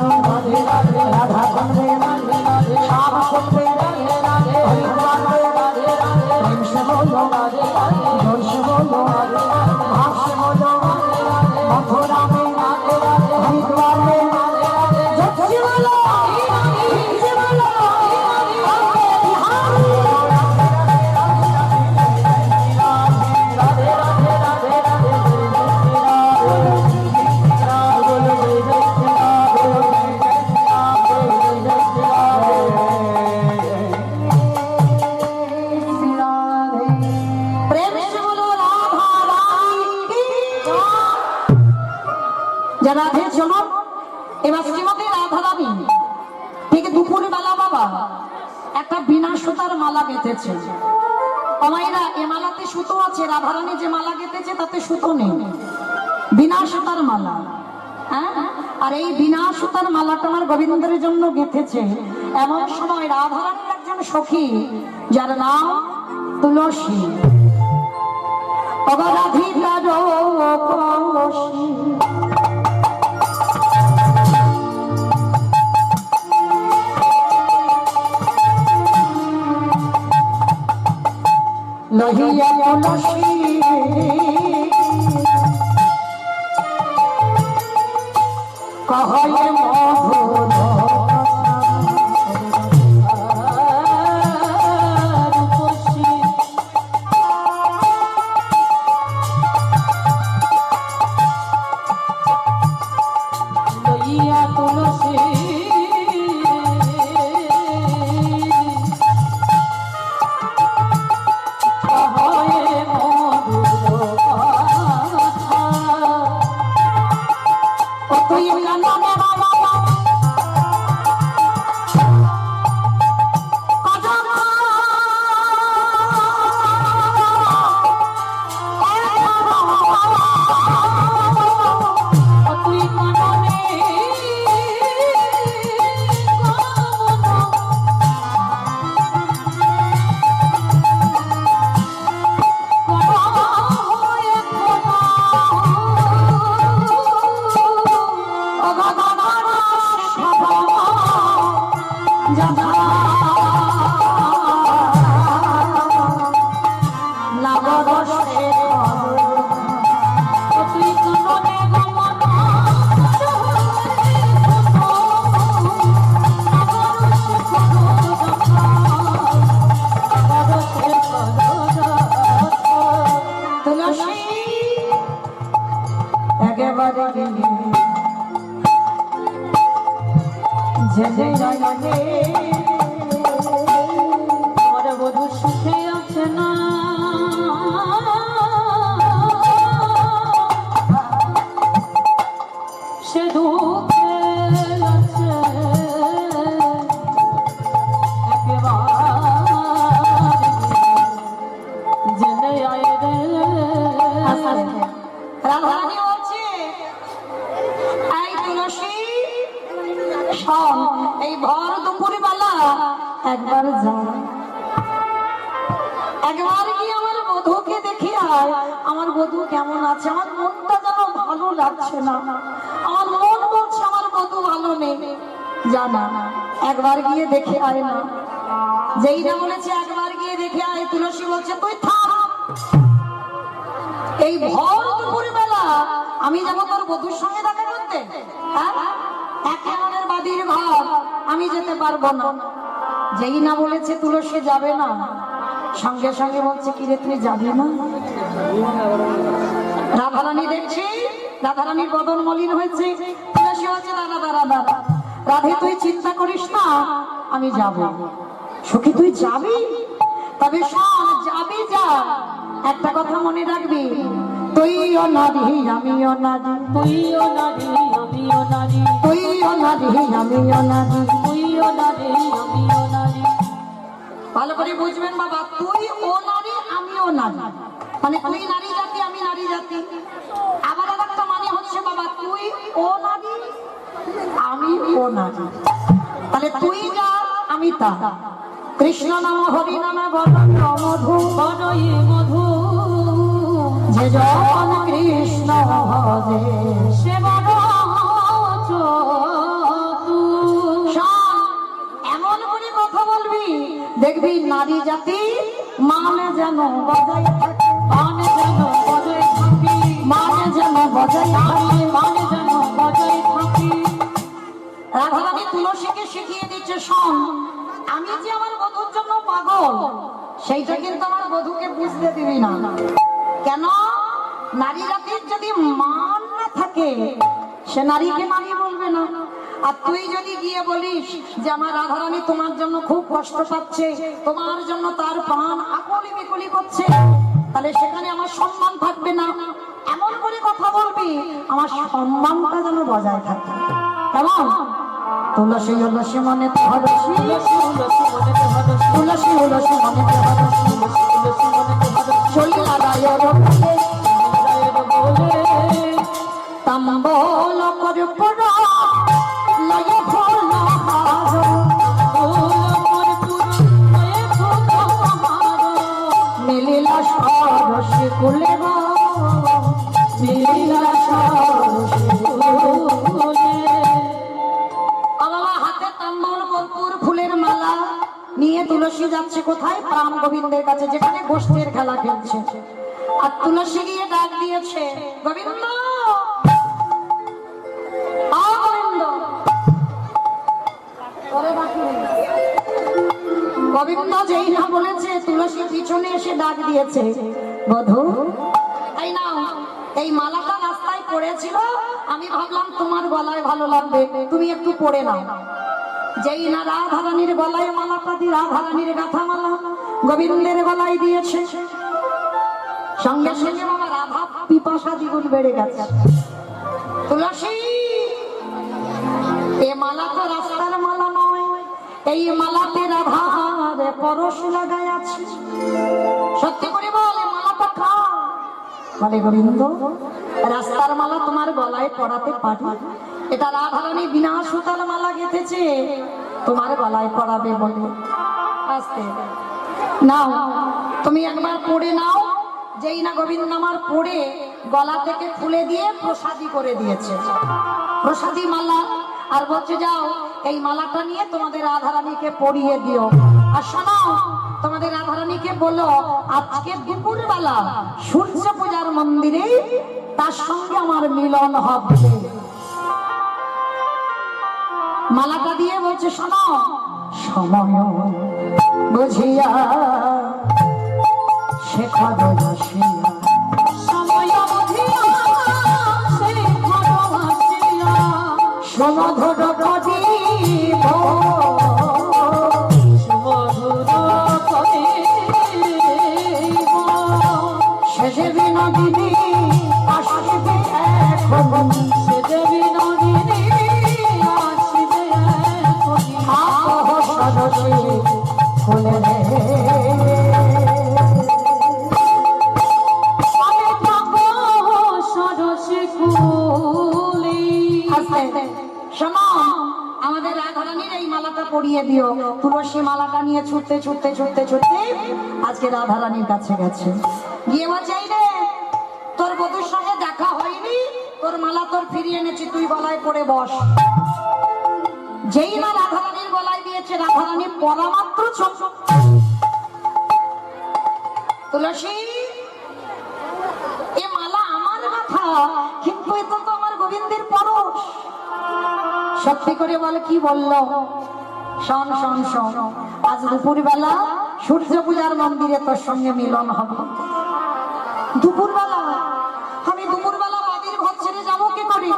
রাধা বলবে, শ্যাম বলবে, হরিদ্বার বলবে, প্রেম সে বলো, জোর সে বলো, ভাব সে বলো, মথুরা में हरिद्वार में जब से बोलो, से बोलो, রাধের জন্য এবার শ্রীমতী রাধা রানী ঠিক দুপুর বেলা বাবা একটা বিনা সুতার মালা গেঁথেছে। আমায়রা এ মালাতে সুতো আছে, রাধারানী যে মালা গেঁথেছে তাতে সুতো নেই, বিনা সুতার মালা। হ্যাঁ, আর এই বিনা সুতার মালাটা আমার গোবিন্দের জন্য গেঁথেছে। এমন সময় রাধারানীর একজন সখী, যার নাম তুলসী, অবরাধিতার কলসী, লহিয়া তুলসী কহয়ে মধুর রূপসী, লইয়া তুলসী কহয়ে মধুর কথা। ও তুই একেবারে জেনে জানে আমার বধূ সুখে আছে না, সে দুঃখে আছে একেবারে জেনে আয় রে। রাধারানী বলছে, এই তুলসী শোন, এই ভর দুপুর বেলা একবার যা, একবার কি আমার বধূকে দেখি আয়। আমার বধূ কেমন আছে? আমার মনটা যেন ভালো লাগছে না, আমার মন বলছে আমার বধূ ভালো নেই। জানা একবার গিয়ে দেখে আয় না। যেই না বলেছে একবার গিয়ে দেখে আয়, তুলসী বলছে তুই থাম, এই ভর দুপুর বেলা আমি যাবো তোর বধূর সঙ্গে দেখা করতে? একেবারের বাদীর ঘর, আমি যেতে পারবো না। যেই না বলেছে তুলসী যাবে না, সঙ্গে সঙ্গে বলছে কিরে তুই যাবি না? রাধারানী দেখছি, রাধারানীর বদন মলিন হয়েছে। তুলসী বলছে দাদা দাদা দাদা, রাধে তুই চিন্তা করিস না, আমি যাব। সখী তুই যাবি? তবে শোন, যাবি যা, একটা কথা মনে রাখবি, তুইও নারী আমিও নারী, তুইও নারী আমিও নারী, তুইও নারী আমিও নারী, তুইও নারী আমিও নারী। ভালো করে বুঝবেন বাবা, তুই ও নারী আমিও নারী, মানে তুই নারী জাতি আমি নারী জাতি। আবার একটা মানে হচ্ছে বাবা, তুই ও নারী আমি ও নারী, তাহলে তুই যা আমি তা। কৃষ্ণ নাম হরি নাম বদন মধু, বদই মধু, যে জন কৃষ্ণ ভজে সে বড় চতু। এমন করে কথা বলবি, দেখবি নারী জাতি মানে যেন বজায় থাকে, মানে যেন বজায় থাকি, মানে যেন বজায় থাকি, মানে যেন বজায় থাকি। রাধারানী তুলসীকে শিখিয়ে দিচ্ছে, শোন, আমি যে আমার বধূর জন্য পাগল, সেইটা কিন্তু আমার বধূকে বুঝতে দিবি না। কেন? নারী জাতির যদি মান না থাকে, সে নারীকে নারী বলবে না। আর তুই যদি গিয়ে বলিস যে আমার রাধারানী তোমার জন্য খুব কষ্ট পাচ্ছে, তোমার জন্য তার প্রাণ আকুলি বিকুলি করছে, তাহলে সেখানে আমার সম্মান থাকবে না। এমন করে কথা বলবি আমার সম্মানটা যেন বজায় থাকে। কেমন? তুলসী তুলসী মনে হরসি, তুলসী তুলসী মনে হরসি, চলিয়া রায়ের বলে তাম্বল কর পড়া নিয়ে তুলসী যাচ্ছে কোথায়? প্রাণ গোবিন্দের কাছে, যেখানে গোষ্ঠের খেলা খেলছে। আর তুলসী গিয়ে ডাক দিয়েছে, গোবিন্দ, আ গোবিন্দ। গোবিন্দ যেই না বলেছে, তুলসী পিছনে এসে ডাক দিয়েছে, বধূ, এই নাও, এই মালাটা রাস্তায় পড়েছিল, আমি ভাবলাম তোমার গলায় ভালো লাগবে, তুমি একটু পড়ে নাও। যেই না রাধারানীর গলায় মালাটা দিয়ে, রাধারানীর গাথা মালা গোবিন্দের গলায় দিয়েছে, সঙ্গে সঙ্গে বাবা রাধা পিপাসা দ্বিগুণ বেড়ে গেছে। তুলসী, এ মালা তো রাস্তার মালা নয়, এই মালাতে রাধার পরশ লাগায় আছে। সত্যি করে বল, এ মালাটা কার? বলে, গোবিন্দ, রাস্তার মালা তোমার গলায় পরাতে পারি, এটা রাধারানী বিনা সুতার মালা গেঁথেছে, তোমার গলায় পরাবে বলে। আস্তে নাও, তুমি একবার পড়ে নাও। যেই না গোবিন্দ আমার পড়ে গলা থেকে খুলে দিয়ে প্রসাদী করে দিয়েছে, প্রসাদী মালা। আর বলছে, যাও এই মালাটা নিয়ে তোমাদের রাধারানীকে পরিয়ে দিও। আর শোনো, তোমাদের রাধারানীকে বলো, আজকে দুপুরবেলা সূর্য পূজার মন্দিরে তার সঙ্গে আমার মিলন হবে। মালাটা দিয়ে বলছে, শোনো, সময় বুঝিয়া শেখা বসিয়া, সময় বুঝিয়া শেখা বসিয়া, সমধুর করিব, সমধুর করিব, শেষে বিনোদিনী আসবে এখন, শেষে বিনোদিনী আসবে এখন, আহ সরসী ফুলে রে, শোনো, আমাদের রাধারানীর এই মালাটা পরিয়ে দিও। তুলসী মালাটা নিয়ে ছুটতে ছুটতে ছুটতে ছুটতে আজকে রাধারানীর কাছে গেছে। গিয়ে বলছে, এই রে, তোর বধূর সঙ্গে দেখা হয়নি, তোর মালা তোর ফিরিয়ে এনেছি, তুই গলায় পড়ে বস। যেই না রাধারানীর গলায় দিয়েছে, রাধারানী পরা মাত্র চোখ, তুলসী, এ মালা আমার কথা, কিন্তু এ তো আমার গোবিন্দের পরশ। সত্যি করে বলে, কি বললো? শোন শোন শোন, আজ দুপুরবেলা সূর্য পূজার মন্দিরে তোর সঙ্গে মিলন হবে। দুপুরবেলা? আমি দুপুরবেলা বাড়ির ঘর ছেড়ে যাবো কি করে?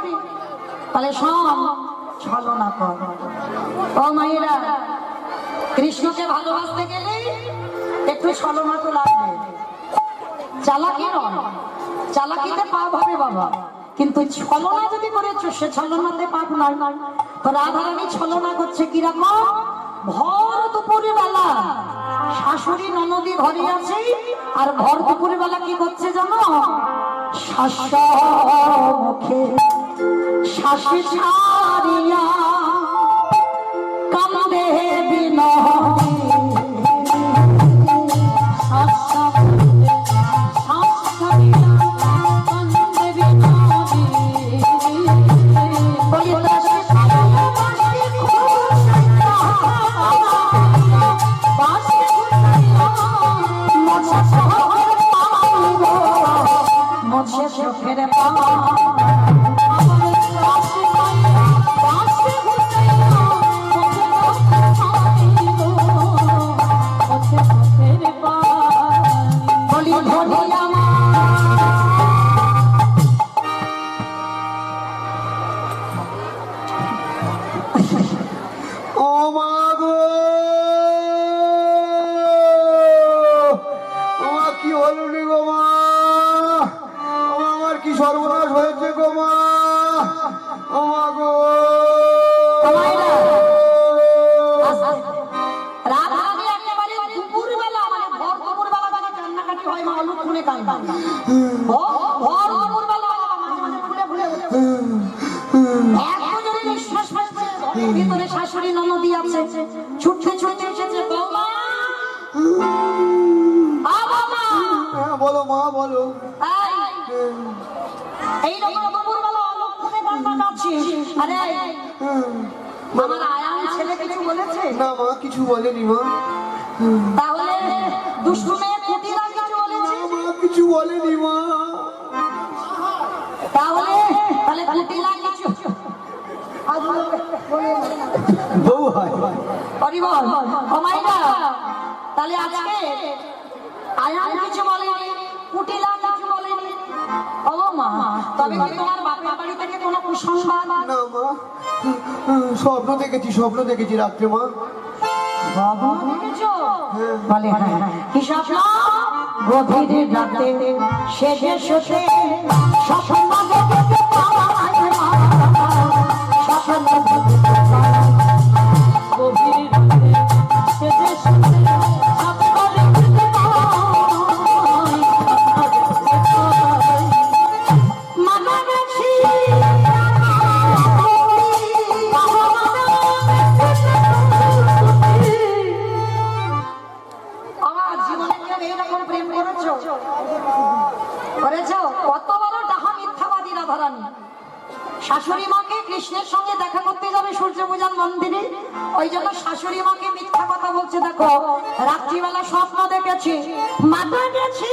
তাহলে শোন, ছলনা কর। ও মায়েরা, কৃষ্ণকে ভালোবাসতে গেলে একটু ছলনা তো লাগবে। চালাকি নয়, চালাকিতে পাপ হবে বাবা, কিন্তু ছলনা যদি করেছো, সে ছলনাতে পাপ নয়। তো রাধারানী ছলনা করছে কিরকম? ভর দুপুরে বেলা শাশুড়ি ননদি ঘরে আছে, আর ভর দুপুরে বেলা কি করছে জানো? শ্বাস মুখে শ্বাসে ছাড়িয়া কান্দে বিনোদী, সর্বনাশ হয়েছে গো মা, ও মা গো। রাধারানী একেবারে দুপুরবেলা, মানে ভর দুপুরবেলা তাকে কান্নাকাটি হয়, মা অলক্ষণে কান্না, ভর দুপুরবেলা মাঝে মাঝে ফুলে ফুলে এত জোরে নিঃশ্বাস ফেলছে। ঘরের ভিতরে শাশুড়ি ননদি আছে, ছুটতে ছুটতে এসেছে, বৌমা, বলো মা, বলো। এইরকম দুপুরবেলা অলক্ষণে কান্না কাটছে। আরে আমার আয়ান ছেলে কিছু বলেছে? না মা, কিছু বলেনি মা। তাহলে দুষ্টু মেয়ে কুটিলা কিছু বলেছে? না মা, কিছু বলেনি মা। তাহলে তাহলে কুটিলা কিছু বউ হয়। পরিবল কমাইরা, তাহলে আজকে আয়ান কিছু বলেনি, কুটিলা কিছু বলেনি। ও মা, তবে কি তোমার বাপের বাড়ি থেকে কোনো কুসংবাদ? না মা, স্বপ্ন দেখেছি রাত্রে মা। বাবা দেখেছো? বলে হ্যাঁ। কি স্বপ্ন? গভীর রাতে শেষে শেষে স্বপ্ন দেখতে পাই মা, স্বপ্ন দেখতে পাই। গভীর রাতে শেষে শেষে স্বপ্ন দেখতে পাই, মানা গেছি আমার জীবনে কেউ এইরকম প্রেম করেছো? করেছো? কত বড় ডাহা মিথ্যাবাদী রাধারানী। শাশুড়ি মাকে কৃষ্ণের সঙ্গে দেখা করতে যাবে সূর্য পূজার মন্দিরে, ওই জন্য শাশুড়ি মাকে মিথ্যা কথা বলছে। দেখো রাত্রিবেলা স্বপ্ন দেখেছি, মাথা গেছি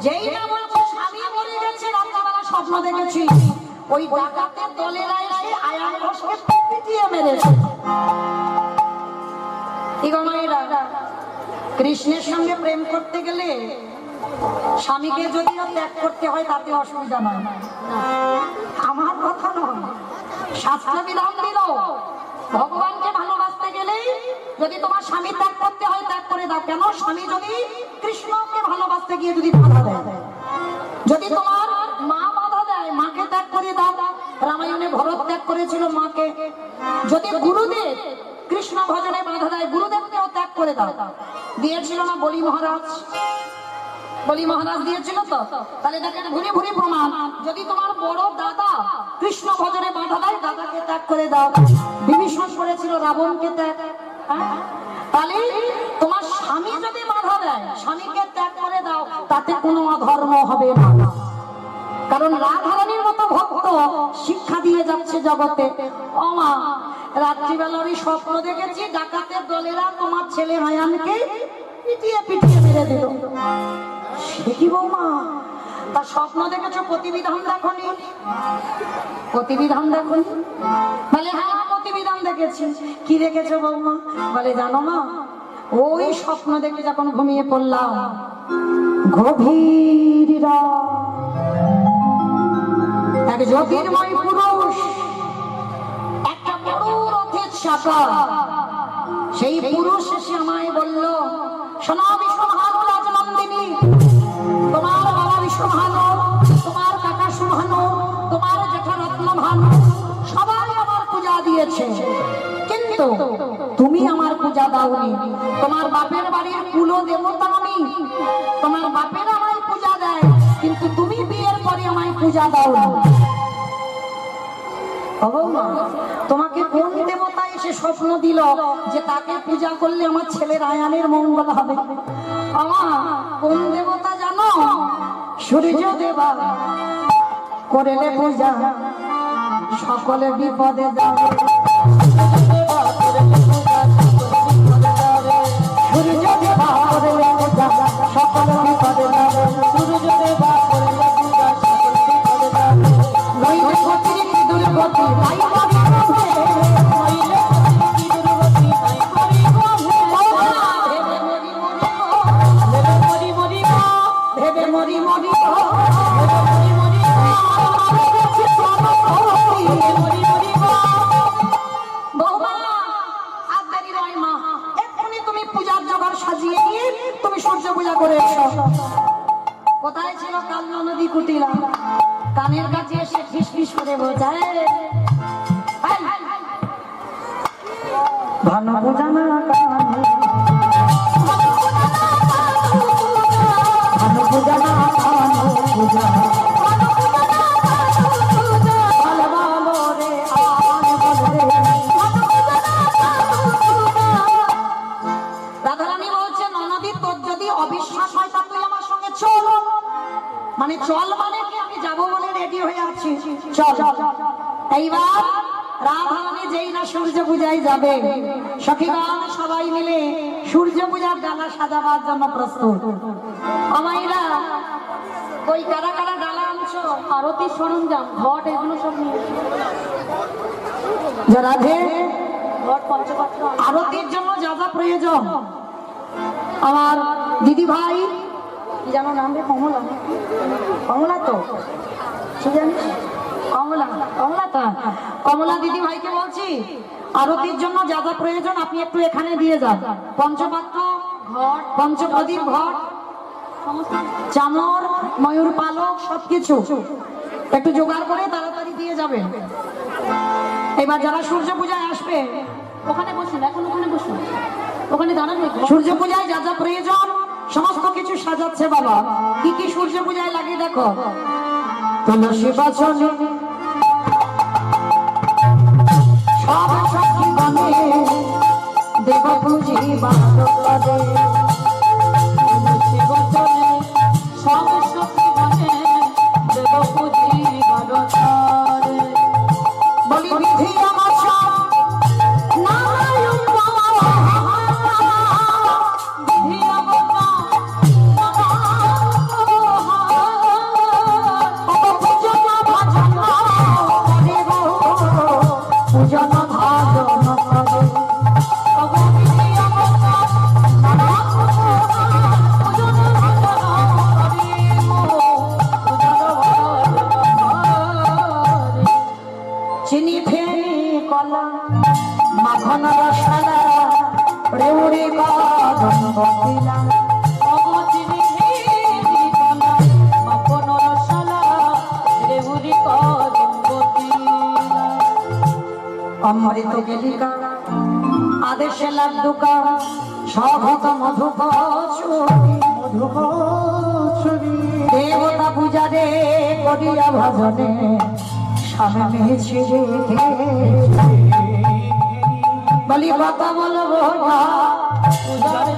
যেই না বলছে স্বামী মরে গেছে, রাত্রিবেলা স্বপ্ন দেখেছি, ওই ডাকাতের দলেরা এসে আয়ান ঘোষকে পিটিয়ে মেরেছে। কি গো মায়েরা, কৃষ্ণের সঙ্গে প্রেম করতে গেলে স্বামীকে যদিও ত্যাগ করতে হয় তাতে অসুবিধা নয়, আমার কথা নয়, শাস্ত্র বিধান দিল ভগবানকে ভালোবাসতে গেলেই যদি তোমার স্বামী ত্যাগ করতে হয় ত্যাগ করে দাও। কেন? স্বামী যদি কৃষ্ণকে ভালোবাসতে গিয়ে যদি বাধা দেয়, যদি তোমার মা বাধা দেয়, মাকে ত্যাগ করে দাও। রামায়ণে ভরত ত্যাগ করেছিল মাকে। যদি গুরুদেব কৃষ্ণ ভজনে বাধা দেয়, গুরুদেবকেও ত্যাগ করে দাও। দিয়েছিল না বলি মহারাজ? বলি মহারাজ দিয়েছিল তো। তাহলে দেখেন ভুরি ভুরি প্রমাণ। যদি তোমার বড় দাদা কৃষ্ণ ভজনে বাধা দেয়, দাদাকে ত্যাগ করে দাও। বিভীষণ করেছিল রাবণকে ত্যাগ। তাহলে তোমার স্বামী যদি বাধা দেয়, স্বামীকে ত্যাগ করে দাও, তাতে কোনো অধর্ম হবে না। কারণ রাধারানীর মতো ভক্ত শিক্ষা দিয়ে যাচ্ছে জগতে। ও মা, রাত্রিবেলার স্বপ্ন দেখেছি ডাকাতের দলেরা তোমার ছেলে আয়ানকে পিটিয়ে পিটিয়ে মেরে দিল। সে কি বৌমা, তার স্বপ্ন দেখেছো, প্রতিবিধান দেখনি? প্রতিবিধান দেখনি? বলে হ্যাঁ প্রতিবিধান দেখেছি। কি দেখেছো বৌমা? বলে জানো মা, ওই স্বপ্ন দেখে যখন ঘুমিয়ে পড়লাম, গভীর রাত, এক জ্যোতির্ময় পুরুষ একটা বড় রথের চাকা, সেই পুরুষ এসে আমায় বলল, শোনো বিশ্বভানু রাজনন্দিনী, তোমার বাবা বিশ্বভানু, তোমার কাকা সুভানু, তোমার জেঠা রত্নভানু সবাই আমার পূজা দিয়েছে, কিন্তু তুমি আমার পূজা দাওনি। তোমার বাপের বাড়ির কুল দেবতা আমি, তোমার বাপের আমায় পূজা দেয়, কিন্তু তুমি বিয়ের পরে আমায় পূজা দাও। তোমাকে কোন দেবতা এসে স্বপ্ন দিল যে তাকে পূজা করলে আমার ছেলের আয়ানের মঙ্গল হবে? আমার কোন দেবতা জানো? সূর্য দেবা করলে পূজা সকলে বিপদে যাবে। সূর্য দেবা করলে পূজা সকলে বিপদে যাবে। সূর্য দেবা করলে পূজা সকলে বিপদে যাবে। নইলে গতির দুর্গতি নাই করিবে, নইলে গতির দুর্গতি নাই করিবে। ভেবে মরি মরি গো, ভেবে মরি মরি গো, ভেবে মরি মরি গো, ভেবে মরি মরি গো, আমার কাছে কোনো করি মরি মরি গো। বৌমা আর দেরি নয় মা, এক্ষুনি তুমি পূজার জোগাড় সাজিয়ে নিয়ে তুমি সূর্য পূজা করে এসো। কোথায় ছিল কালনা নদী কুটিলা? কানের কাছে এসে ফিস ফিস করে বোঝায়, ভালো বোঝা না কানে, ভালো বোঝা না কানে, ভালো ভালো রে এইবার রাধারানী যেই না সূর্য পূজায় যাবে, সখীগণ সবাই মিলে সূর্য পূজার ডালা সাজাবার জন্য প্রস্তুত। আমাইরা ওই কারা কারা ডালা আনছো? আরতি সরঞ্জাম, ঘট, এগুলো সব নিয়ে এসো। রাধে ঘট, পঞ্চপাত্র, আরতির জন্য যা যা প্রয়োজন, আমার দিদি ভাই কি জানো নাম রে? কমলা। কমলা তো কি জানিস? কমলা, কমলা তো কমলা দিদি ভাইকে বলছি আরতির জন্য যা যা প্রয়োজন আপনি একটু এখানে দিয়ে যান। পঞ্চপাত্র, ঘট, পঞ্চপ্রদীপ, ঘট, সমস্ত চামর, ময়ূর পালক সবকিছু একটু জোগাড় করে তাড়াতাড়ি দিয়ে যাবেন। এবার যারা সূর্য পূজায় আসবে ওখানে বসুন, এখন ওখানে বসুন, ওখানে দাঁড়ানো। সূর্য পূজায় যা যা প্রয়োজন সমস্ত কিছু সাজাচ্ছে বাবা। কি কি সূর্য পূজায় লাগে দেখো। তুলসী বাসনে সব সখী গণে দেব পুজি বাসনে, তুলসী বাসনে সব শক্তি বনে দেব পুজি বারতারে। বলি বিধি আমার সব নারায়ণ বিধি অবতা পূজন ভাজন দেব, পূজন ভাজন করে। বিধি অবতা পূজন ভাজন করিব, পূজন ভাজন। চিনি ফেরি কলা মাখন রসালা রেউড়ি কদম বকিলা, অবচিনি হেরি কলা মাখন রসালা রেউরি কদম্বতিলা। অমৃত গেলিকা আদেশে লাড্ডুকা সভূত মধুকচুরি, মধুকচুরি দেবতা পূজা রে করিয়া ভজনে সামনে ছিড়ে বলি কথা বলবো না পূজার